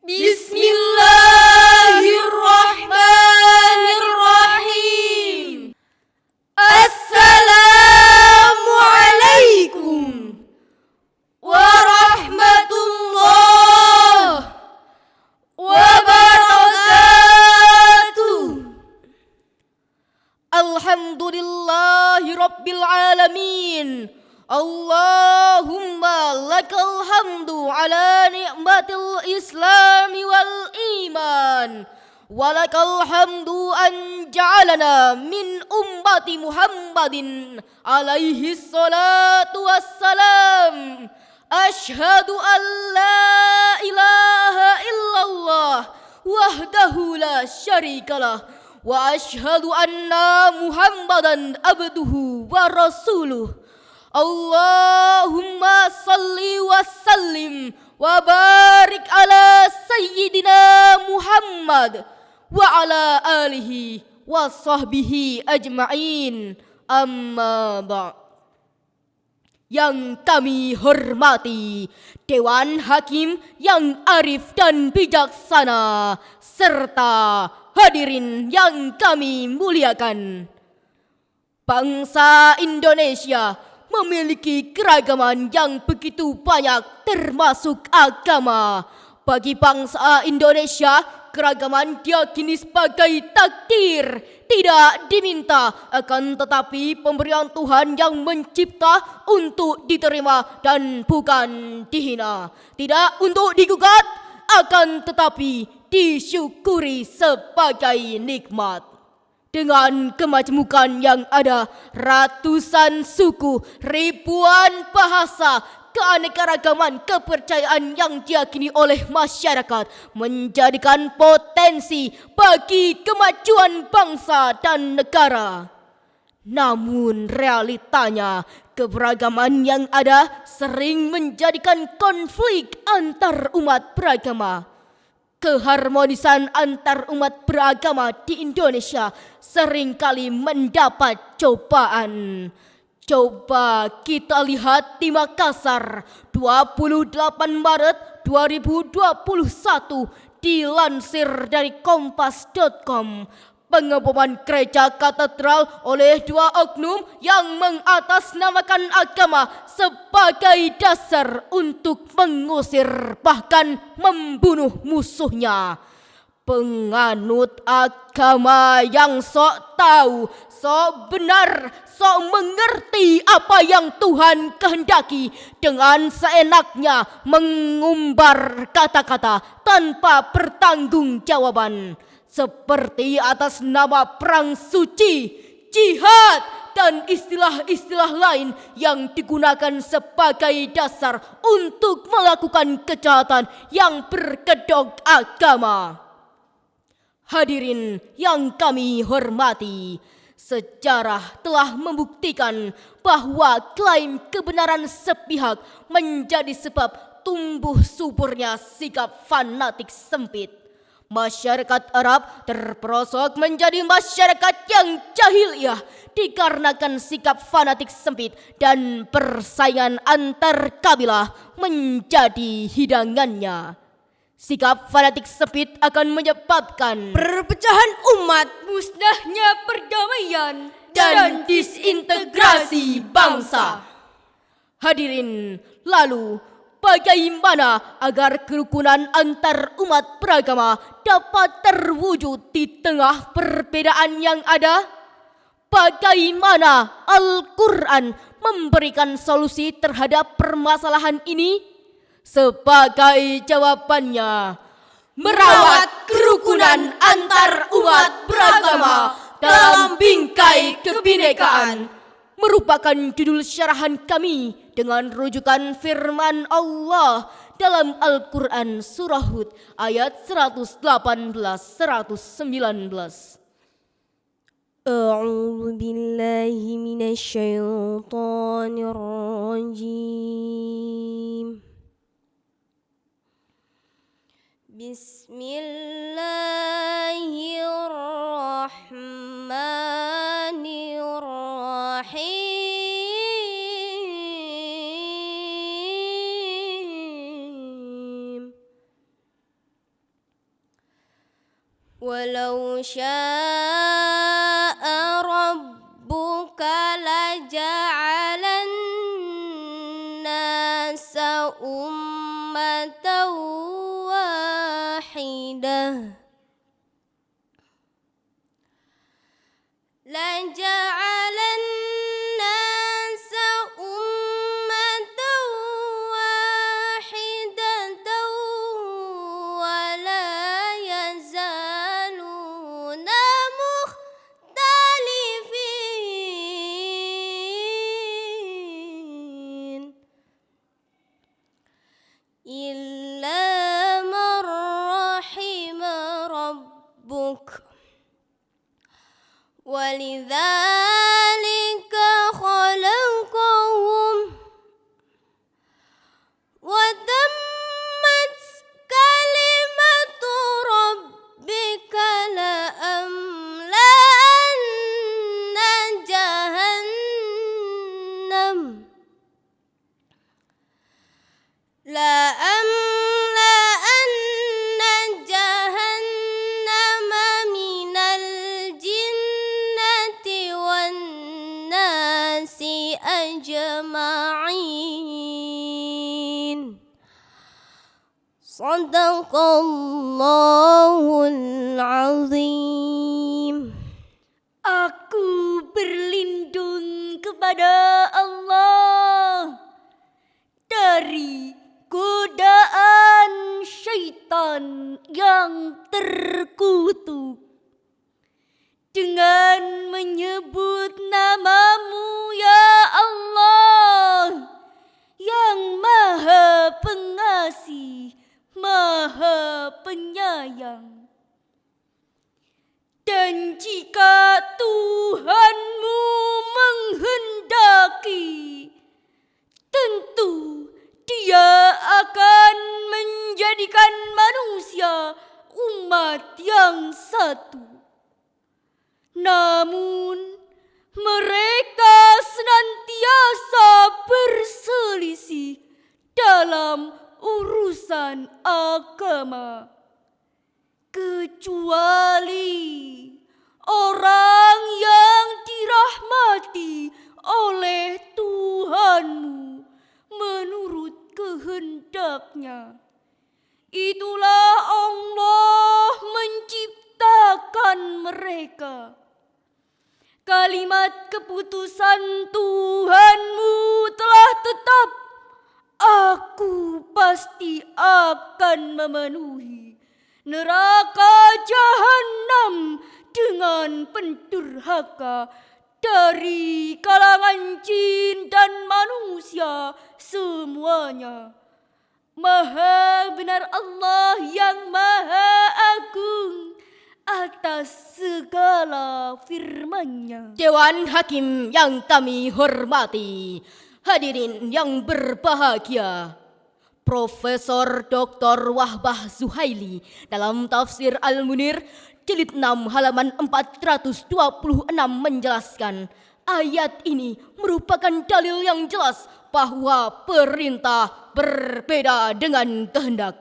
Bismillahirrahmanirrahim. Assalamualaikum warahmatullahi wabarakatuh. Alhamdulillahi rabbil alamin. Allahumma lakal hamdu ala ni'matil islami wal iman, walakal hamdu an ja'alana min ummati Muhammadin alaihi salatu wassalam. Ashhadu an la ilaha illallah wahdahu la syarikalah, wa ashhadu anna Muhammadan abduhu wa rasuluh. Allahumma salli wa sallim wa barik ala sayyidina Muhammad wa ala alihi wa sahbihi ajma'in. Amma ba'd. Yang kami hormati Dewan Hakim yang arif dan bijaksana, serta hadirin yang kami muliakan. Bangsa Indonesia memiliki keragaman yang begitu banyak, termasuk agama. Bagi bangsa Indonesia, keragaman diyakini sebagai takdir, tidak diminta, akan tetapi pemberian Tuhan yang mencipta untuk diterima dan bukan dihina. Tidak untuk digugat, akan tetapi disyukuri sebagai nikmat. Dengan kemajemukan yang ada, ratusan suku, ribuan bahasa, keanekaragaman kepercayaan yang diyakini oleh masyarakat menjadikan potensi bagi kemajuan bangsa dan negara. Namun realitanya, keberagaman yang ada sering menjadikan konflik antar umat beragama. Keharmonisan antar umat beragama di Indonesia seringkali mendapat cobaan. Coba kita lihat di Makassar, 28 Maret 2021, dilansir dari kompas.com. Pengeboman gereja katedral oleh dua oknum yang mengatasnamakan agama sebagai dasar untuk mengusir bahkan membunuh musuhnya. Penganut agama yang sok tahu, sok benar, sok mengerti apa yang Tuhan kehendaki, dengan seenaknya mengumbar kata-kata tanpa pertanggungjawaban, seperti atas nama perang suci, jihad, dan istilah-istilah lain yang digunakan sebagai dasar untuk melakukan kejahatan yang berkedok agama. Hadirin yang kami hormati, sejarah telah membuktikan bahwa klaim kebenaran sepihak menjadi sebab tumbuh suburnya sikap fanatik sempit. Masyarakat Arab terperosok menjadi masyarakat yang jahiliyah dikarenakan sikap fanatik sempit dan persaingan antar kabilah menjadi hidangannya. Sikap fanatik sempit akan menyebabkan perpecahan umat, musnahnya perdamaian, dan disintegrasi bangsa. Hadirin, lalu bagaimana agar kerukunan antar umat beragama dapat terwujud di tengah perbedaan yang ada? Bagaimana Al-Quran memberikan solusi terhadap permasalahan ini? Sebagai jawabannya, merawat kerukunan antar umat beragama dalam bingkai kebinekaan merupakan judul syarahan kami dengan rujukan firman Allah dalam Al-Quran Surah Hud ayat 118-119. A'udzu billahi minasyaitonir rajim. Bismillahirrahmanirrahim. Walau syaa rabbuka laja'alan nasa ummatan wahidah laja'alan nasa ummatan wahidatan wala yazaluna mukhtalifin illa man rahima rabbuk walidhalika khalaqahum wa tammat kalimatu rabbika la amla'anna jahannam la amla'anna jahannama minal jinnati wan nasi ajma'in. Sadaqallahul azim. Aku berlindung kepada Allah dari godaan syaitan yang terkutuk dengan menyebut namamu ya Allah yang maha pengasih, maha penyayang. Dan jika Tuhanmu menghendaki, tentu Dia akan menjadikan manusia umat yang satu. Namun mereka senantiasa berselisih dalam urusan agama, kecuali orang yang dirahmati oleh Tuhanmu menurut kehendaknya. Itulah Allah menciptakan mereka. Kalimat keputusan Tuhanmu telah tetap. Aku pasti akan memenuhi neraka jahanam dengan pendurhaka dari kalangan jin dan manusia semuanya. Maha benar Allah yang maha agung atas segala firman-Nya. Dewan Hakim yang kami hormati, hadirin yang berbahagia, Profesor Dr. Wahbah Zuhaili dalam tafsir Al-Munir jilid 6 halaman 426 menjelaskan, ayat ini merupakan dalil yang jelas bahwa perintah berbeda dengan kehendak.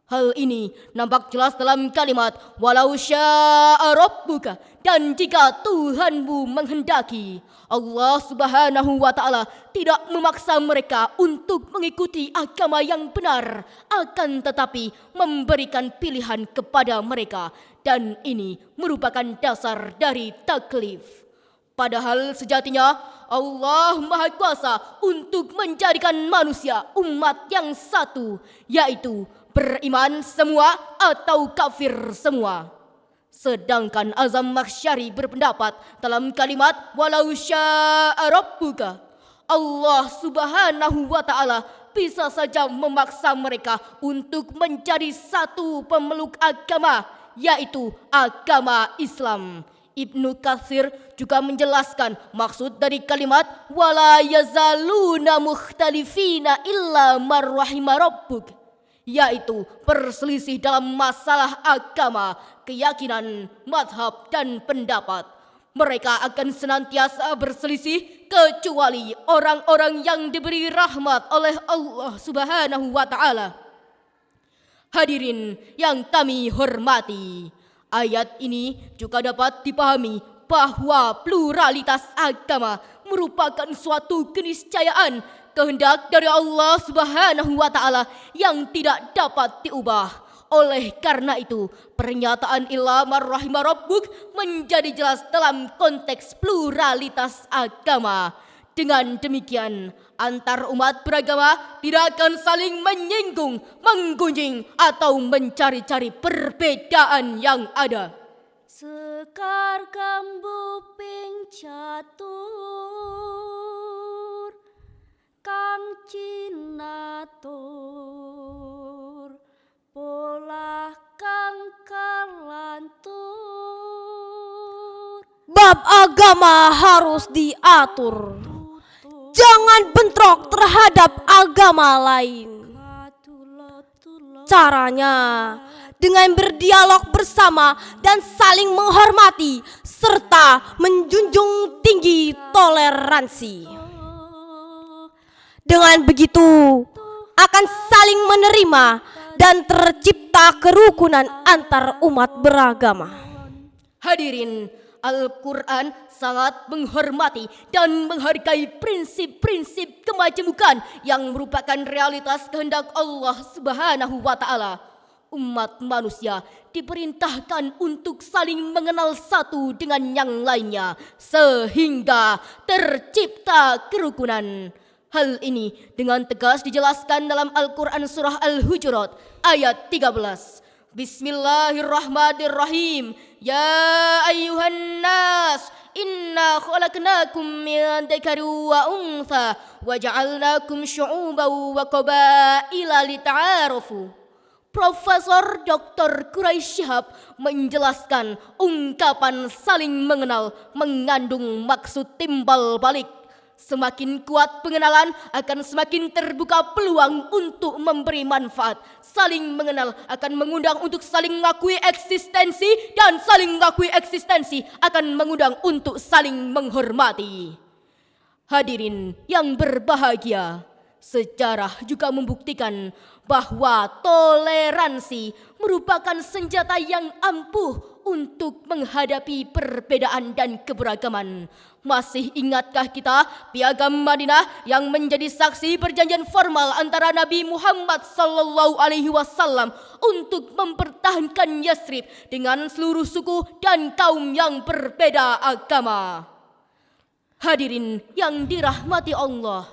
Hal ini nampak jelas dalam kalimat walau syaa rabbuka, dan jika Tuhanmu menghendaki. Allah Subhanahu wa ta'ala tidak memaksa mereka untuk mengikuti agama yang benar, akan tetapi memberikan pilihan kepada mereka, dan ini merupakan dasar dari taklif. Padahal sejatinya Allah Maha Kuasa untuk menjadikan manusia umat yang satu, yaitu beriman semua atau kafir semua. Sedangkan Azam Makhsyari berpendapat dalam kalimat walau syaa rabbuka, Allah Subhanahu wa ta'ala bisa saja memaksa mereka untuk menjadi satu pemeluk agama, yaitu agama Islam. Ibnu Katsir juga menjelaskan maksud dari kalimat wala yazaluna mukhtalifina illa man rahima rabbuk, yaitu berselisih dalam masalah agama, keyakinan, mazhab dan pendapat. Mereka akan senantiasa berselisih kecuali orang-orang yang diberi rahmat oleh Allah Subhanahu wa ta'ala. Hadirin yang kami hormati, Ayat ini juga dapat dipahami bahwa pluralitas agama merupakan suatu keniscayaan kehendak dari Allah Subhanahu wa taala yang tidak dapat diubah. Oleh karena itu, pernyataan illa man rahima rabbuk menjadi jelas dalam konteks pluralitas agama. Dengan demikian, antar umat beragama tidak akan saling menyinggung, menggunjing atau mencari-cari perbedaan yang ada. Sekar gambu ping catur kang cinatur pola kang kalantur. Bab agama harus diatur. Jangan bentrok terhadap agama lain. Caranya dengan berdialog bersama dan saling menghormati serta menjunjung tinggi toleransi. Dengan begitu akan saling menerima dan tercipta kerukunan antar umat beragama. Hadirin, Al-Quran sangat menghormati dan menghargai prinsip-prinsip kemajemukan yang merupakan realitas kehendak Allah Subhanahu wa taala. Umat manusia diperintahkan untuk saling mengenal satu dengan yang lainnya sehingga tercipta kerukunan. Hal ini dengan tegas dijelaskan dalam Al-Quran surah Al-Hujurat ayat 13. Bismillahirrahmanirrahim. Ya ayuhan nas, inna khalaqnakum min dzakarin wa untha wa ja'alnakum syu'uban wa qabaila lita'arafu. Profesor Dr. Quraisy Shihab menjelaskan ungkapan saling mengenal mengandung maksud timbal balik. Semakin kuat pengenalan akan semakin terbuka peluang untuk memberi manfaat. Saling mengenal akan mengundang untuk saling mengakui eksistensi dan saling mengakui eksistensi akan mengundang untuk saling menghormati. Hadirin yang berbahagia, sejarah juga membuktikan bahwa toleransi merupakan senjata yang ampuh untuk menghadapi perbedaan dan keberagaman. Masih ingatkah kita Piagam Madinah yang menjadi saksi perjanjian formal antara Nabi Muhammad SAW untuk mempertahankan Yasrib dengan seluruh suku dan kaum yang berbeda agama? Hadirin yang dirahmati Allah,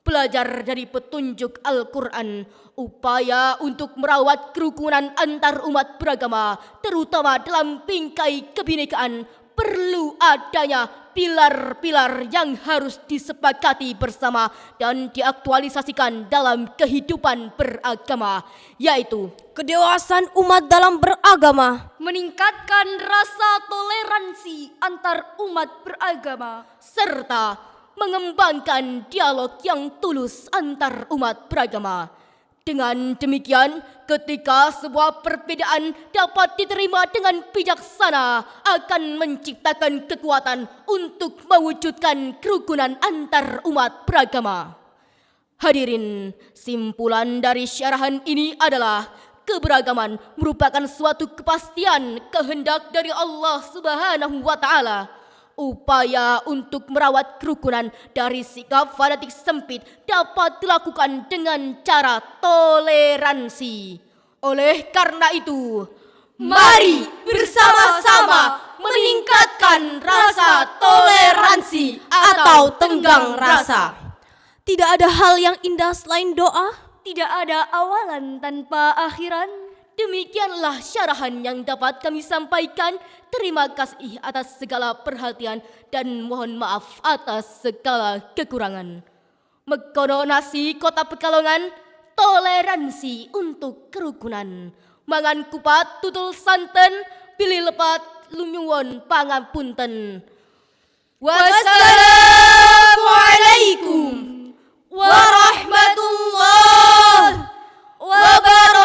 belajar dari petunjuk Al-Quran, upaya untuk merawat kerukunan antar umat beragama, terutama dalam bingkai kebinekaan, perlu adanya pilar-pilar yang harus disepakati bersama dan diaktualisasikan dalam kehidupan beragama, yaitu Kedewasaan umat dalam beragama, meningkatkan rasa toleransi antar umat beragama, serta mengembangkan dialog yang tulus antar umat beragama. Dengan demikian, ketika sebuah perbedaan dapat diterima dengan bijaksana, akan menciptakan kekuatan untuk mewujudkan kerukunan antar umat beragama. Hadirin, simpulan dari syarahan ini adalah keberagaman merupakan suatu kepastian kehendak dari Allah Subhanahu wa taala. Upaya untuk merawat kerukunan dari sikap fanatik sempit dapat dilakukan dengan cara toleransi. Oleh karena itu, mari bersama-sama meningkatkan rasa toleransi atau tenggang rasa. tidak ada hal yang indah selain doa. Tidak ada awalan tanpa akhiran. Demikianlah syarahan yang dapat kami sampaikan. Terima kasih atas segala perhatian dan mohon maaf atas segala kekurangan. Mekono nasi Kota Pekalongan, toleransi untuk kerukunan. Mangan kupat tutul santen, pilih lepat lunyuwon pangapunten. Wassalamualaikum warahmatullahi wabarakatuh.